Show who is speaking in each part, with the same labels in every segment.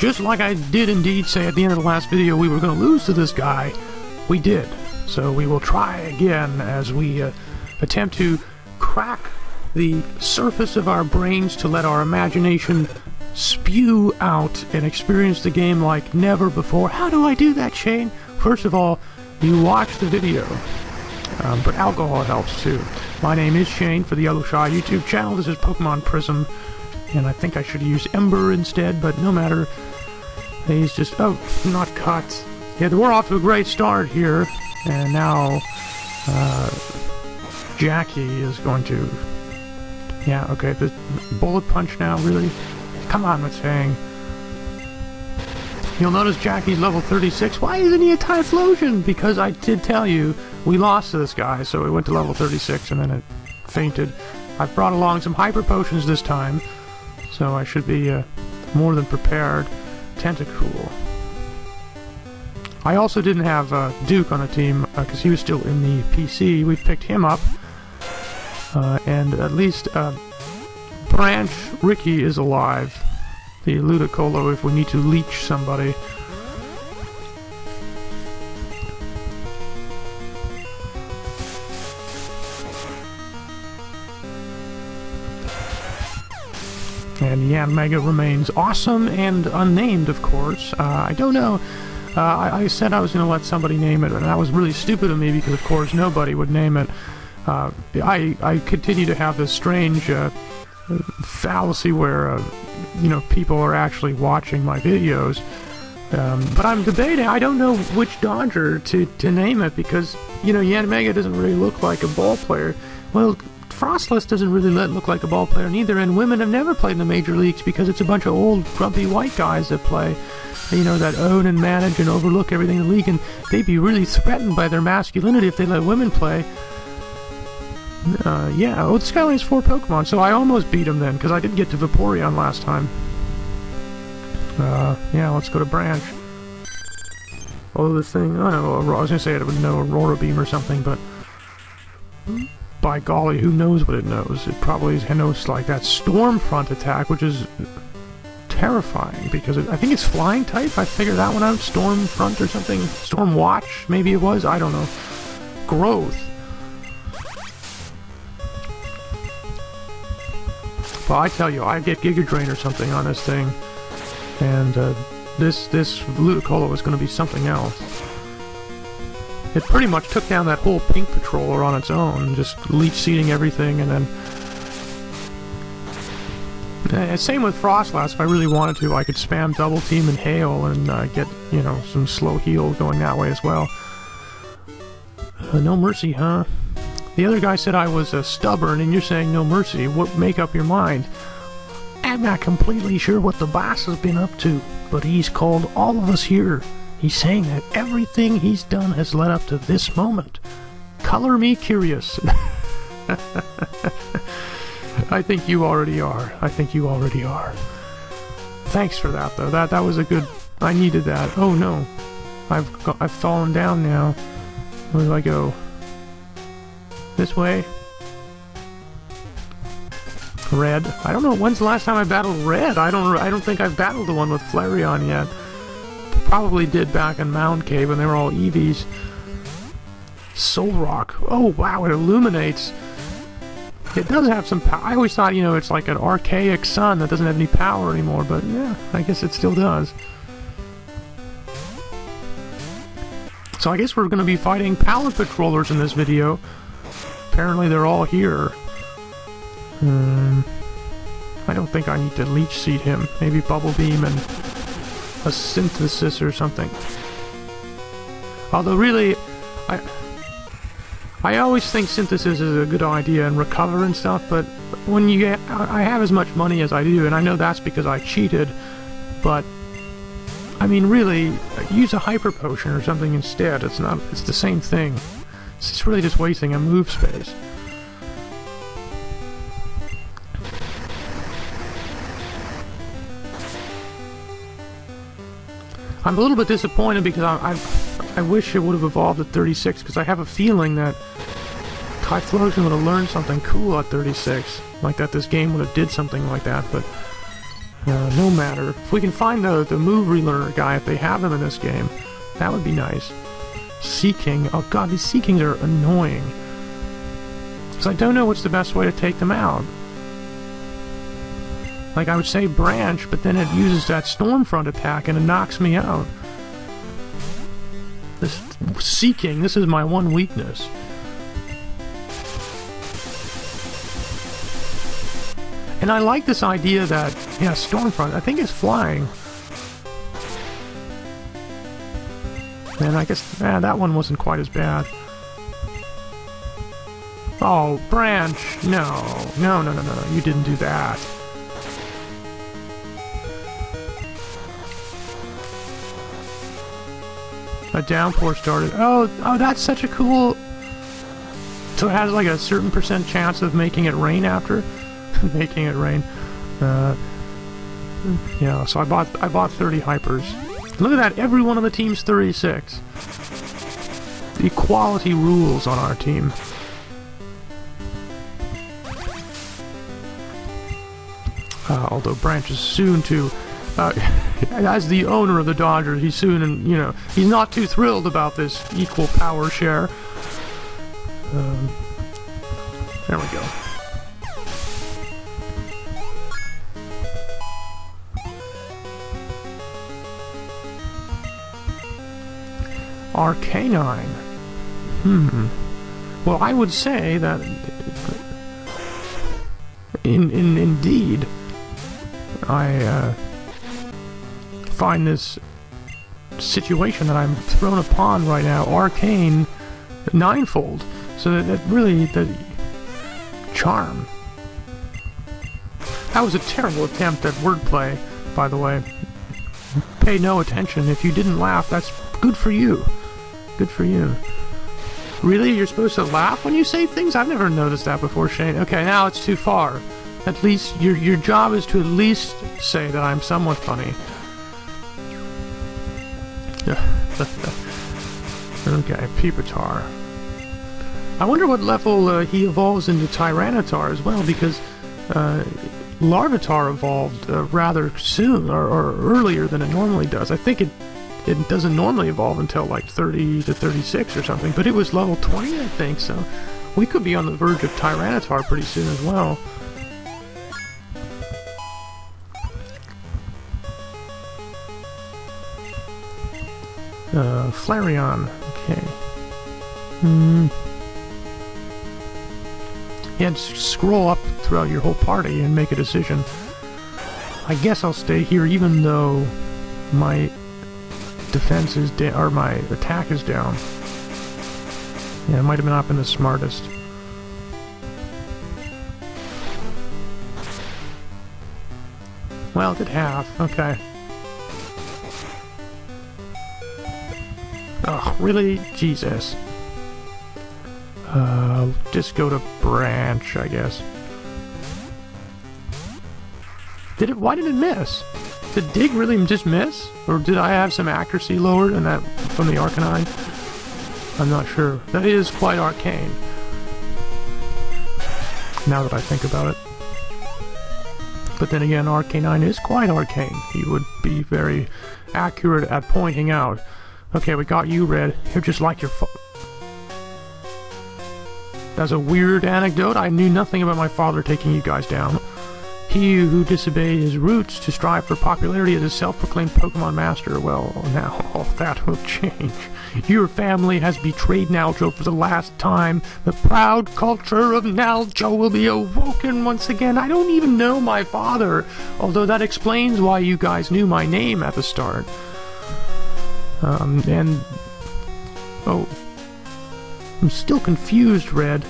Speaker 1: just like I did indeed say at the end of the last video we were going to lose to this guy, we did. So we will try again as we attempt to crack the surface of our brains to let our imagination spew out and experience the game like never before. How do I do that, Shane? First of all, you watch the video, but alcohol helps too. My name is Shane for the Yellow Shy YouTube channel. This is Pokemon Prism, and I think I should use Ember instead, but no matter. He's just, oh, not cut. Yeah, we're off to a great start here, and now Jackie is going to, yeah, okay, the bullet punch now, really? Come on, Matang. You'll notice Jackie's level 36. Why isn't he a Typhlosion? Because I did tell you we lost to this guy, so it went to level 36 and then it fainted. I've brought along some Hyper Potions this time, so I should be more than prepared. Tentacool. I also didn't have Duke on the team because he was still in the PC. We picked him up, and at least Branch Ricky is alive. The Ludicolo if we need to leech somebody. And Yanmega remains awesome and unnamed, of course. I don't know. I said I was going to let somebody name it, and that was really stupid of me because, of course, nobody would name it. I continue to have this strange fallacy where, you know, people are actually watching my videos. But I'm debating. I don't know which Dodger to name it because, you know, Yanmega doesn't really look like a ball player. Well, Frostless doesn't really look like a ball player neither, and women have never played in the major leagues because it's a bunch of old, grumpy white guys that play, you know, that own and manage and overlook everything in the league, and they'd be really threatened by their masculinity if they let women play. Yeah, oh, this guy only has 4 Pokemon, so I almost beat him then, because I didn't get to Vaporeon last time. Yeah, let's go to Branch. Oh, this thing, I don't know, I was going to say it would know Aurora Beam or something, but by golly, who knows what it knows? It probably knows, like, that Stormfront attack, which is terrifying, because I think it's Flying type. I figured that one out. Stormfront or something. Storm Watch, maybe it was. I don't know. Growth. Well, I tell you, I get Giga Drain or something on this thing, and this Ludicolo is going to be something else. It pretty much took down that whole pink patroller on its own, just leech seeding everything, and then... same with Frostlass. If I really wanted to, I could spam Double Team and Hail and get, you know, some slow heal going that way as well. No mercy, huh? The other guy said I was stubborn, and you're saying no mercy. What? Make up your mind. I'm not completely sure what the boss has been up to, but he's called all of us here. He's saying that everything he's done has led up to this moment. Color me curious. I think you already are. I think you already are. Thanks for that, though. That was a good... I needed that. Oh, no. I've fallen down now. Where do I go? This way? Red. I don't know. When's the last time I battled Red? I don't think I've battled the one with Flareon yet. Probably did back in Mound Cave when they were all Eevees. Soul Rock. Oh, wow, it illuminates. It does have some power. I always thought, you know, it's like an archaic sun that doesn't have any power anymore, but yeah, I guess it still does. So I guess we're going to be fighting Pallet Patrollers in this video. Apparently they're all here. I don't think I need to Leech Seed him. Maybe Bubble Beam and a Synthesis or something. Although really, I always think Synthesis is a good idea and Recover and stuff, but when you get... I have as much money as I do, and I know that's because I cheated, but... I mean, really, use a Hyper Potion or something instead. It's not... It's the same thing. It's just really just wasting a move space. I'm a little bit disappointed because I wish it would have evolved at 36, because I have a feeling that Typhlosion would have learned something cool at 36. Like that this game would have did something like that, but No matter. If we can find the move relearner guy, if they have him in this game, that would be nice. Seeking. Oh god, these Seekings are annoying. Because I don't know what's the best way to take them out. Like, I would say branch, but then it uses that Stormfront attack and it knocks me out. This Seeking, this is my one weakness. And I like this idea that, yeah, Stormfront, I think it's flying. And I guess, that one wasn't quite as bad. Oh, branch! No, no, no, no, no, you didn't do that. A downpour started. Oh, that's such a cool... So it has like a certain % chance of making it rain after? Making it rain. Yeah, so I bought 30 hypers. Look at that, every one of the team's 36. The equality rules on our team. Although Branch is soon to... as the owner of the Dodgers, he's soon, and you know, he's not too thrilled about this equal power share. There we go. Arcanine. Well, I would say that indeed I find this situation that I'm thrown upon right now arcane ninefold. So that really, the charm. That was a terrible attempt at wordplay, by the way. Pay no attention. If you didn't laugh, that's good for you. Good for you. Really? You're supposed to laugh when you say things? I've never noticed that before, Shane. Okay, now it's too far. At least, your job is to at least say that I'm somewhat funny. Okay, Peepatar. I wonder what level he evolves into Tyranitar as well, because Larvitar evolved rather soon, or earlier than it normally does. I think it doesn't normally evolve until like 30 to 36 or something, but it was level 20, I think, so we could be on the verge of Tyranitar pretty soon as well. Flareon, okay. Yeah, just scroll up throughout your whole party and make a decision. I guess I'll stay here even though my defense is down, or my attack is down. Yeah, it might have not been the smartest. Well, it did half, okay. Oh, really? Jesus. Just go to branch, I guess. Why did it miss? Did Dig really just miss? Or did I have some accuracy lowered in that from the Arcanine? I'm not sure. That is quite arcane. Now that I think about it. But then again, Arcanine is quite arcane. He would be very accurate at pointing out. Okay, we got you, Red. You're just like your That's a weird anecdote. I knew nothing about my father taking you guys down. He who disobeyed his roots to strive for popularity as a self-proclaimed Pokemon master. Well, now all that will change. Your family has betrayed Naljo for the last time. The proud culture of Naljo will be awoken once again. I don't even know my father, although that explains why you guys knew my name at the start. Oh. I'm still confused, Red.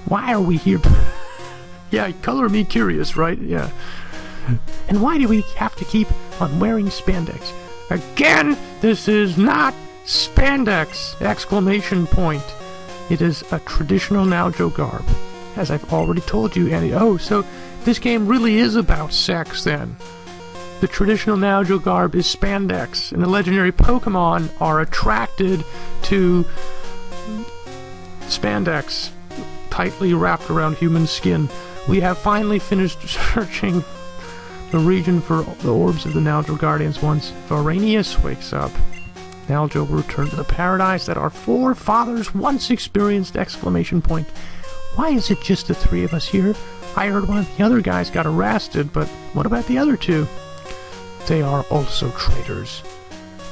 Speaker 1: Why are we here? Yeah, color me curious, right? Yeah. And why do we have to keep on wearing spandex? Again, this is not spandex! Exclamation point. It is a traditional Naljo garb. As I've already told you, Andy. Oh, so this game really is about sex, then. The traditional Naljo garb is spandex, and the legendary Pokemon are attracted to spandex tightly wrapped around human skin. We have finally finished searching the region for the orbs of the Naljo Guardians once Varanius wakes up. Naljo will return to the paradise that our forefathers once experienced! Exclamation point. Why is it just the three of us here? I heard one of the other guys got arrested, but what about the other two? They are also traitors.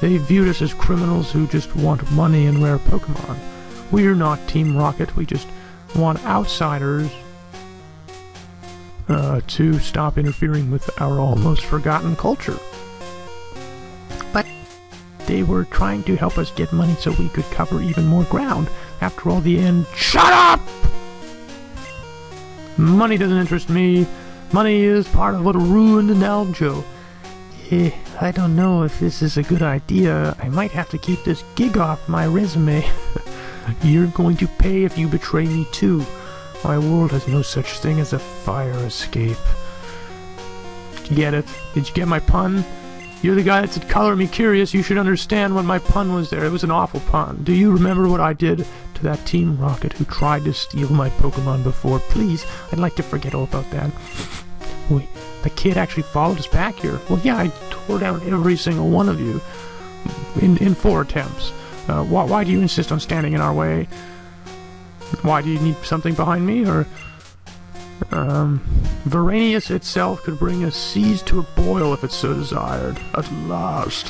Speaker 1: They viewed us as criminals who just want money and rare Pokemon. We're not Team Rocket, we just want outsiders to stop interfering with our almost forgotten culture. But they were trying to help us get money so we could cover even more ground. After all, the end— Shut up! Money doesn't interest me. Money is part of what ruined Naljo. I don't know if this is a good idea. I might have to keep this gig off my resume. You're going to pay if you betray me too. My world has no such thing as a fire escape. Did you get it? Did you get my pun? You're the guy that said color me curious. You should understand when my pun was there. It was an awful pun. Do you remember what I did to that Team Rocket who tried to steal my Pokemon before? Please, I'd like to forget all about that. Wait, the kid actually followed us back here. Well, yeah, I tore down every single one of you in 4 attempts. Why do you insist on standing in our way? Why do you need something behind me? Or Varanius itself could bring a siege to a boil if it so desired. At last.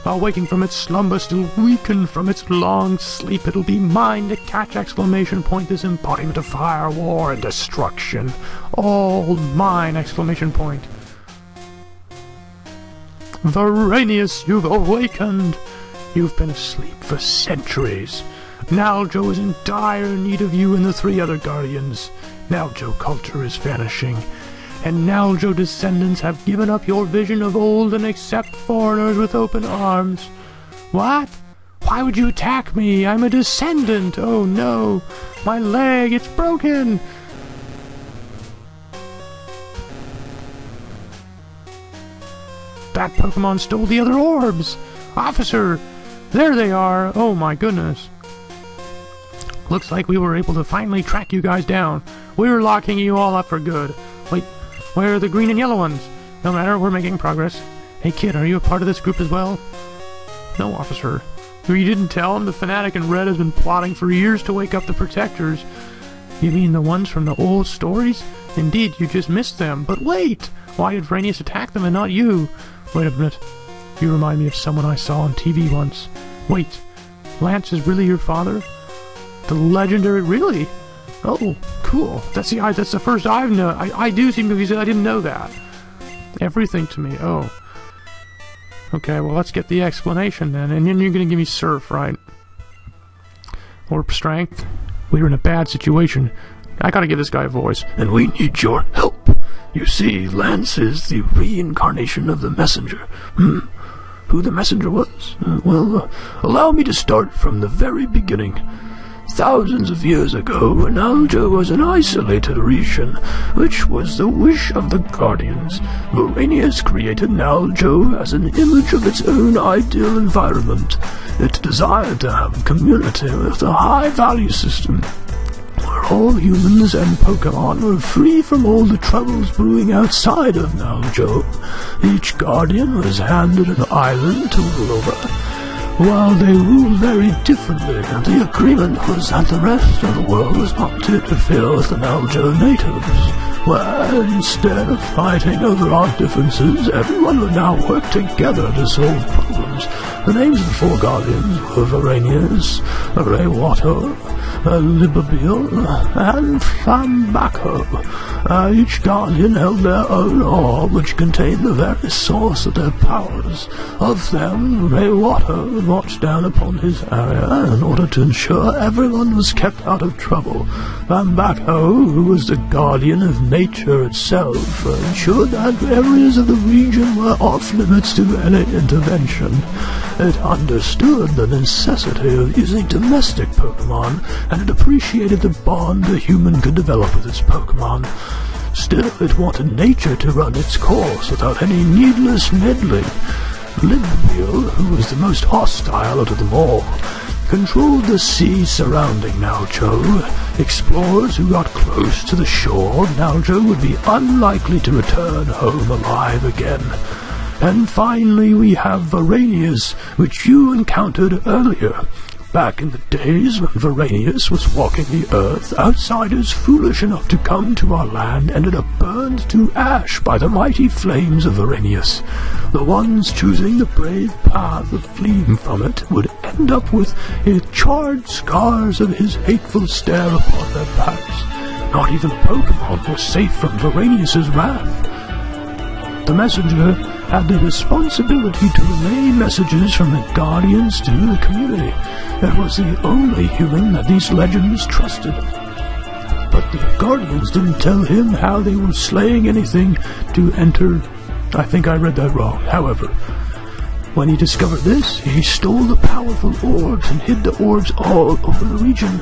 Speaker 1: While waking from its slumber, still weakened from its long sleep, it'll be mine to catch! Exclamation point, this embodiment of fire, war, and destruction. All mine! Exclamation point. Varanius, you've awakened! You've been asleep for centuries. Naljo is in dire need of you and the 3 other Guardians. Naljo culture is vanishing, and Naljo descendants have given up your vision of old and accept foreigners with open arms. What? Why would you attack me? I'm a descendant! Oh no! My leg, it's broken! That Pokemon stole the other orbs! Officer! There they are! Oh my goodness. Looks like we were able to finally track you guys down. We're locking you all up for good. Wait, where are the green and yellow ones? No matter, we're making progress. Hey kid, are you a part of this group as well? No, officer. You didn't tell him the fanatic in red has been plotting for years to wake up the protectors. You mean the ones from the old stories? Indeed, you just missed them. But wait! Why did Varanius attack them and not you? Wait a minute. You remind me of someone I saw on TV once. Wait, Lance is really your father? The legendary— really? Oh, cool. That's the first I've known. I do see movies that I didn't know that. Everything to me. Oh. Okay, well, let's get the explanation then. And then you're gonna give me Surf, right? Warp strength. We're in a bad situation. I gotta give this guy a voice.
Speaker 2: And we need your help. You see, Lance is the reincarnation of the messenger. Who the messenger was? Allow me to start from the very beginning. Thousands of years ago, Naljo was an isolated region, which was the wish of the Guardians. Varanius created Naljo as an image of its own ideal environment. It desired to have a community with a high-value system, where all humans and Pokemon were free from all the troubles brewing outside of Naljo. Each Guardian was handed an island to rule over. While they ruled very differently, the agreement was that the rest of the world was not to interfere with the Naljo natives, where instead of fighting over our differences, everyone would now work together to solve problems. The names of the 4 Guardians were Varanius, Raywater, Libreville, and Flambaco. Each Guardian held their own orb, which contained the very source of their powers. Of them, Raywater marched down upon his area in order to ensure everyone was kept out of trouble. Flambaco, who was the guardian of nature itself, ensured that areas of the region were off limits to any intervention. It understood the necessity of using domestic Pokemon, and it appreciated the bond a human could develop with its Pokemon. Still, it wanted nature to run its course without any needless meddling. Libreville, who was the most hostile out of them all, controlled the sea surrounding Naljo. Explorers who got close to the shore, Naljo would be unlikely to return home alive again. And finally we have Varanius, which you encountered earlier. Back in the days when Varanius was walking the earth, outsiders foolish enough to come to our land ended up burned to ash by the mighty flames of Varanius. The ones choosing the brave path of fleeing from it would end up with charred scars of his hateful stare upon their backs. Not even Pokémon were safe from Varanius's wrath. The messenger had the responsibility to relay messages from the Guardians to the community. It was the only human that these legends trusted. But the Guardians didn't tell him how they were slaying anything to enter. I think I read that wrong. However, when he discovered this, he stole the powerful orbs and hid the orbs all over the region.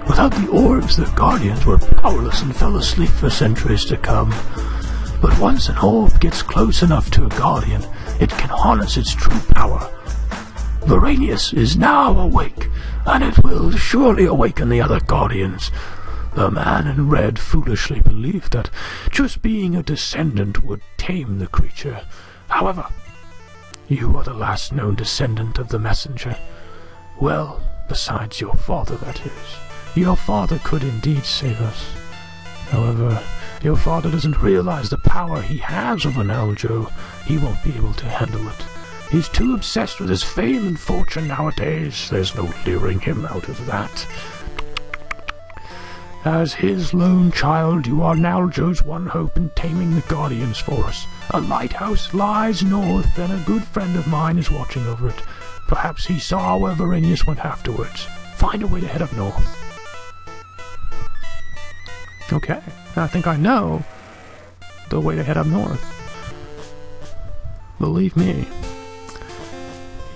Speaker 2: Without the orbs, the Guardians were powerless and fell asleep for centuries to come. But once an orb gets close enough to a Guardian, it can harness its true power. Varanius is now awake, and it will surely awaken the other Guardians. The man in red foolishly believed that just being a descendant would tame the creature. However, you are the last known descendant of the messenger. Well, besides your father, that is. Your father could indeed save us. However, your father doesn't realize the power he has over Naljo. He won't be able to handle it. He's too obsessed with his fame and fortune nowadays. There's no luring him out of that. As his lone child, you are Naljo's one hope in taming the Guardians for us. A lighthouse lies north, and a good friend of mine is watching over it. Perhaps he saw where Varanius went afterwards. Find a way to head up north. Okay, I think I know the way to head up north. Believe me,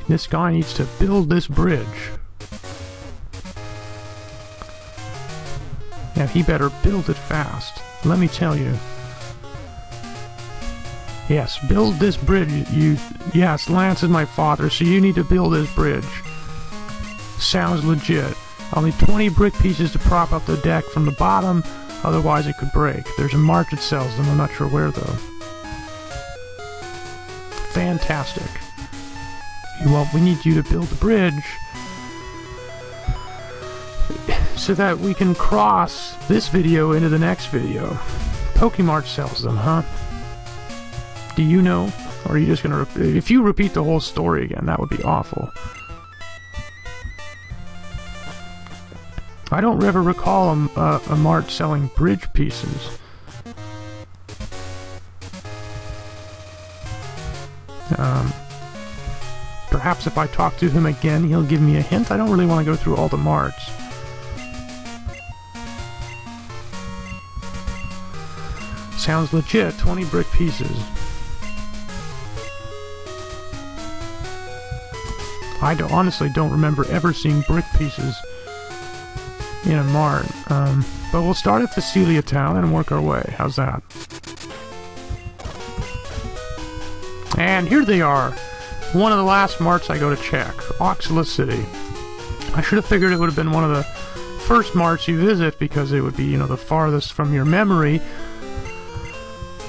Speaker 2: this guy needs to build this bridge. And he better build it fast. Let me tell you. Yes, build this bridge. Yes, Lance is my father, so you need to build this bridge. Sounds legit. I'll need 20 brick pieces to prop up the deck from the bottom. Otherwise it could break. There's a mart that sells them, I'm not sure where though. Fantastic. Well, we need you to build the bridge so that we can cross this video into the next video. Pokemart sells them, huh? Do you know? Or are you just gonna... if you repeat the whole story again, that would be awful. I don't ever recall a mart selling bridge pieces. Perhaps if I talk to him again, he'll give me a hint. I don't really want to go through all the marts. Sounds legit. 20 brick pieces. I honestly don't remember ever seeing brick pieces in a mart, but we'll start at Facilia Town and work our way. How's that? And here they are. One of the last marts I go to check. Oxala City. I should have figured it would have been one of the first marts you visit because it would be, you know, the farthest from your memory.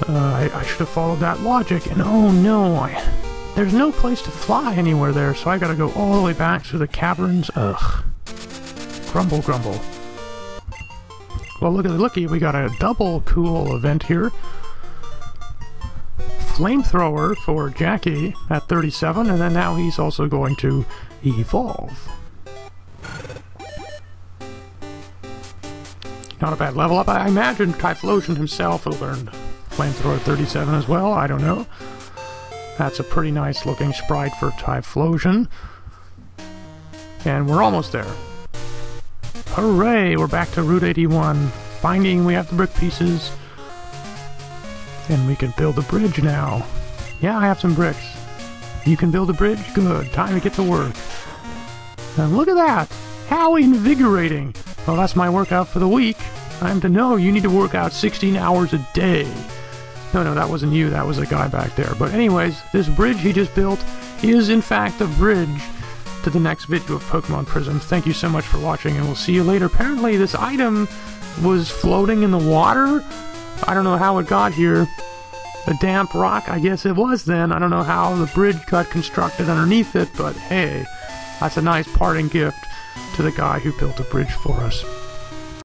Speaker 2: I should have followed that logic, and oh no, there's no place to fly anywhere there, so I gotta go all the way back through the caverns. Ugh. Grumble, grumble. Well, looky, we got a double cool event here. Flamethrower for Jackie at 37, and then now he's also going to evolve. Not a bad level up. I imagine Typhlosion himself will learn Flamethrower at 37 as well. I don't know. That's a pretty nice looking sprite for Typhlosion. And we're almost there. Hooray! We're back to Route 81. We have the brick pieces. And we can build a bridge now. Yeah, I have some bricks. You can build a bridge? Good. Time to get to work. And look at that! How invigorating! Well, that's my workout for the week. I'm to know you need to work out 16 hours a day. No, that wasn't you. That was a guy back there. But anyways, this bridge he just built is in fact a bridge
Speaker 1: to the next video of Pokemon Prism. Thank you so much for watching, and we'll see you later. Apparently, this item was floating in the water. I don't know how it got here. A damp rock, I guess it was then. I don't know how the bridge got constructed underneath it, but hey, that's a nice parting gift to the guy who built a bridge for us.